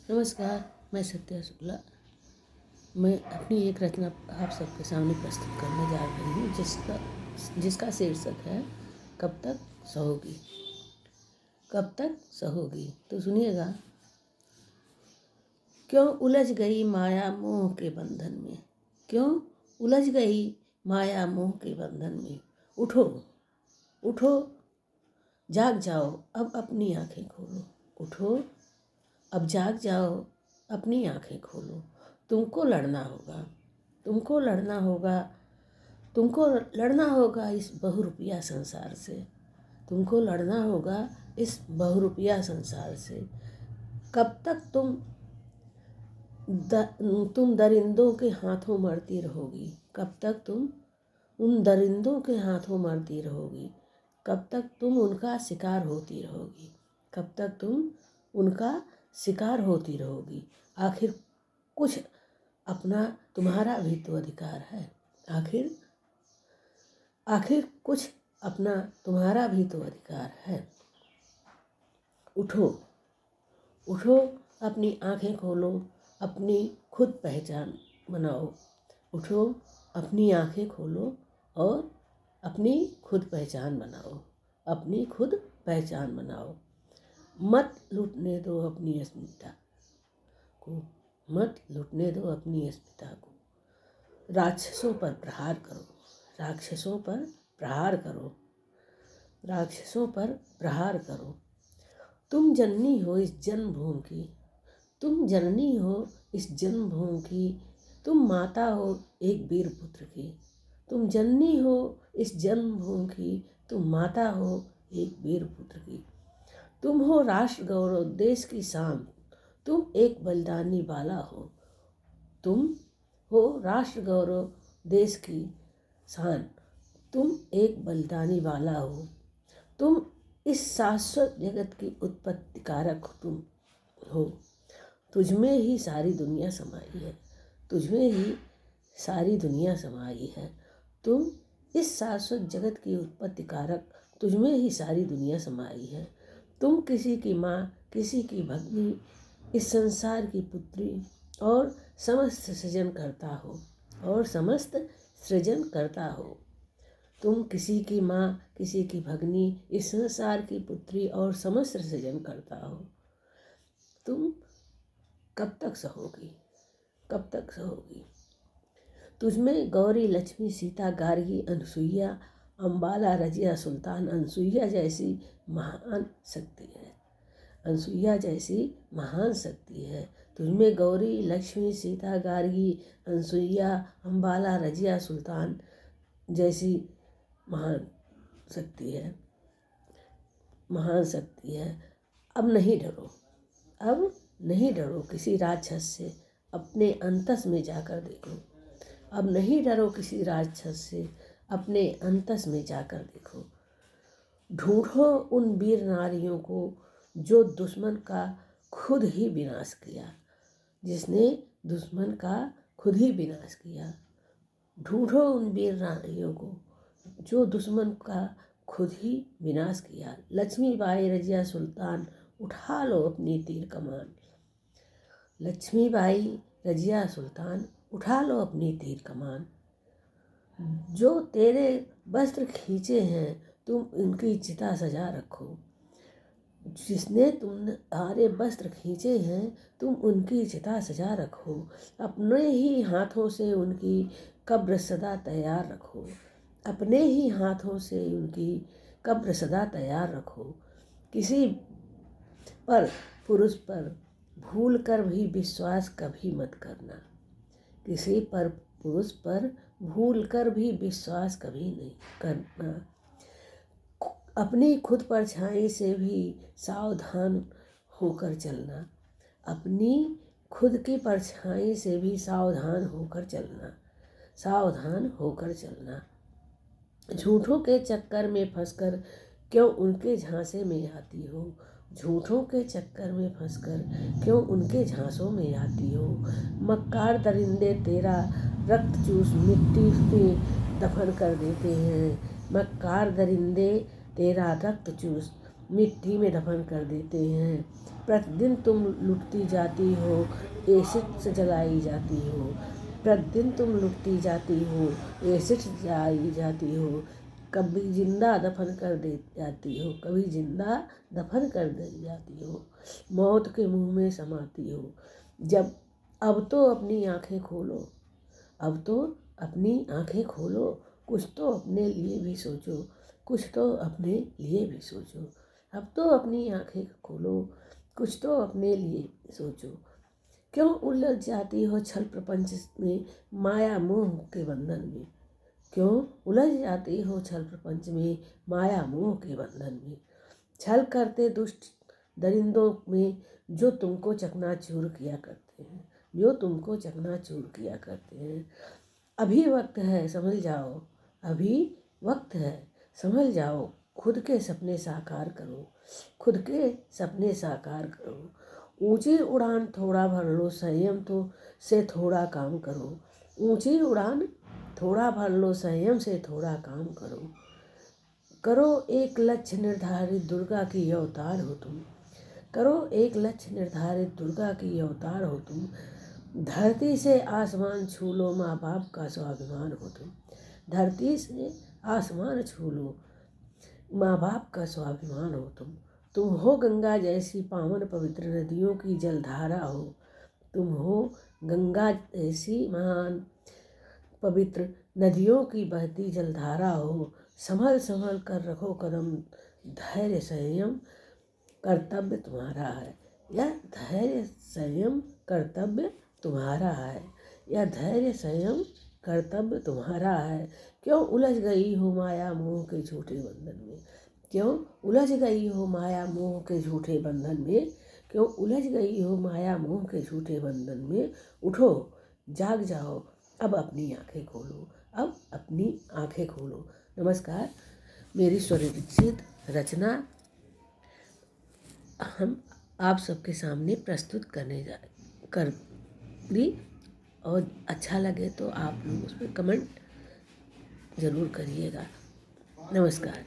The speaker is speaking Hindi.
नमस्कार, मैं सत्या शुक्ला। मैं अपनी एक रचना आप सबके सामने प्रस्तुत करने जा रही हूँ जिसका शीर्षक है कब तक सहोगी। कब तक सहोगी तो सुनिएगा। क्यों उलझ गई माया मोह के बंधन में, क्यों उलझ गई माया मोह के बंधन में। उठो उठो जाग जाओ, अब अपनी आंखें खोलो। उठो अब जाग जाओ, अपनी आंखें खोलो। तुमको लड़ना होगा, तुमको लड़ना होगा, तुमको लड़ना होगा इस बहुरूपिया संसार से। तुमको लड़ना होगा इस बहुरूपिया संसार से। कब तक तुम दरिंदों के हाथों मरती रहोगी। कब तक तुम उन दरिंदों के हाथों मरती रहोगी। कब तक तुम उनका शिकार होती रहोगी। कब तक तुम उनका शिकार होती रहोगी। आखिर कुछ अपना तुम्हारा भी तो अधिकार है। आखिर कुछ अपना तुम्हारा भी तो अधिकार है। उठो उठो, अपनी आंखें खोलो, अपनी खुद पहचान बनाओ। उठो, अपनी आंखें खोलो और अपनी खुद पहचान बनाओ। अपनी खुद पहचान बनाओ। मत लूटने दो अपनी अस्मिता को, मत लूटने दो अपनी अस्मिता को। राक्षसों पर प्रहार करो, राक्षसों पर प्रहार करो, राक्षसों पर प्रहार करो। तुम जननी हो इस जन्मभूमि की, तुम जननी हो इस जन्मभूमि की। तुम माता हो एक वीर पुत्र की। तुम जननी हो इस जन्मभूमि की, तुम माता हो एक वीर पुत्र की। तुम हो राष्ट्र गौरव देश की शान, तुम एक बलिदानी बाला हो। तुम हो राष्ट्र गौरव देश की शान, तुम एक बलिदानी बाला हो। तुम इस शाश्वत जगत की उत्पत्ति कारक तुम हो। तुझमें ही सारी दुनिया समाई है, तुझमें ही सारी दुनिया समाई है। तुम इस शाश्वत जगत की उत्पत्ति कारक, तुझमें ही सारी दुनिया समाई है। तुम किसी की माँ, किसी की भगिनी, इस संसार की पुत्री और समस्त सृजन करता हो, और समस्त सृजन करता हो। तुम किसी की माँ, किसी की भगिनी, इस संसार की पुत्री और समस्त सृजन करता हो। तुम कब तक सहोगी, कब तक सहोगी। तुझमें गौरी लक्ष्मी सीता गार्गी अनसुईया अम्बाला रजिया सुल्तान अनसुईया जैसी महान शक्ति है, अनसुईया जैसी महान शक्ति है। तुझमें गौरी लक्ष्मी सीता गार्गी अनसुईया अम्बाला रजिया सुल्तान जैसी महान शक्ति है, महान शक्ति है। अब नहीं डरो, अब नहीं डरो किसी राक्षस से, अपने अंतस में जाकर देखो। अब नहीं डरो किसी राक्षस से, अपने अंतस में जाकर देखो। ढूंढो उन वीर नारियों को जो दुश्मन का खुद ही विनाश किया, जिसने दुश्मन का खुद ही विनाश किया। ढूंढो उन वीर नारियों को जो दुश्मन का खुद ही विनाश किया। लक्ष्मीबाई रजिया सुल्तान उठा लो अपनी तीर कमान। लक्ष्मीबाई रजिया सुल्तान उठा लो अपनी तीर कमान। जो तेरे वस्त्र खींचे हैं तुम उनकी चिता सजा रखो। जिसने तुम्हारे वस्त्र खींचे हैं तुम उनकी चिता सजा रखो। अपने ही हाथों से उनकी कब्र सदा तैयार रखो। अपने ही हाथों से उनकी कब्र सदा तैयार रखो। किसी पर पुरुष पर भूल कर भी विश्वास कभी मत करना। किसी पर पुरुष पर भूल कर भी विश्वास कभी नहीं करना। अपनी खुद परछाई से भी सावधान होकर चलना। अपनी खुद की परछाई से भी सावधान होकर चलना, सावधान होकर चलना। झूठों के चक्कर में फंसकर क्यों उनके झांसे में आती हो। झूठों के चक्कर में फंसकर क्यों उनके झांसों में आती हो। मक्कार दरिंदे तेरा रक्त चूस मिट्टी में दफन कर देते हैं। मक्कार दरिंदे तेरा रक्त चूस मिट्टी में दफन कर देते हैं। प्रतिदिन तुम लुटती जाती हो, एसिड से जलाई जाती हो। प्रतिदिन तुम लुटती जाती हो, एसिड से जलाई जाती हो। कभी जिंदा दफन कर दे जाती हो, कभी जिंदा दफन कर दे जाती हो। मौत के मुंह में समाती हो। जब अब तो अपनी आंखें खोलो, अब तो अपनी आंखें खोलो। कुछ तो अपने लिए भी सोचो, कुछ तो अपने लिए भी सोचो। अब तो अपनी आंखें खोलो, कुछ तो अपने लिए सोचो। क्यों उलझ जाती हो छल प्रपंच में, माया मोह के बंधन में। क्यों उलझ जाती हो छल प्रपंच में, माया मोह के बंधन में। छल करते दुष्ट दरिंदों में जो तुमको चकनाचूर किया करते हैं, जो तुमको चकनाचूर किया करते हैं। अभी वक्त है संभल जाओ, अभी वक्त है संभल जाओ। खुद के सपने साकार करो, खुद के सपने साकार करो। ऊंची उड़ान थोड़ा भर लो, संयम तो से थोड़ा काम करो। ऊंची उड़ान थोड़ा भर लो, संयम से थोड़ा काम करो। करो एक लक्ष्य निर्धारित, दुर्गा की अवतार हो तुम। करो एक लक्ष्य निर्धारित, दुर्गा की अवतार हो तुम। धरती से आसमान छू लो, माँ बाप का स्वाभिमान हो तुम। धरती से आसमान छू लो, माँ बाप का स्वाभिमान हो तुम। तुम हो गंगा जैसी पावन पवित्र नदियों की जलधारा हो। तुम हो गंगा जैसी महान पवित्र नदियों की बहती जलधारा हो। संभल संभल कर रखो कदम, धैर्य संयम कर्तव्य तुम्हारा है। यह धैर्य संयम कर्तव्य तुम्हारा है, यह धैर्य संयम कर्तव्य तुम्हारा है। क्यों उलझ गई हो माया मोह के झूठे बंधन में। क्यों उलझ गई हो माया मोह के झूठे बंधन में। क्यों उलझ गई हो माया मोह के झूठे बंधन में। उठो जाग जाओ, अब अपनी आंखें खोलो, अब अपनी आंखें खोलो। नमस्कार, मेरी स्वरचित रचना हम आप सबके सामने प्रस्तुत करने कर दी, और अच्छा लगे तो आप लोग उस पर कमेंट ज़रूर करिएगा। नमस्कार।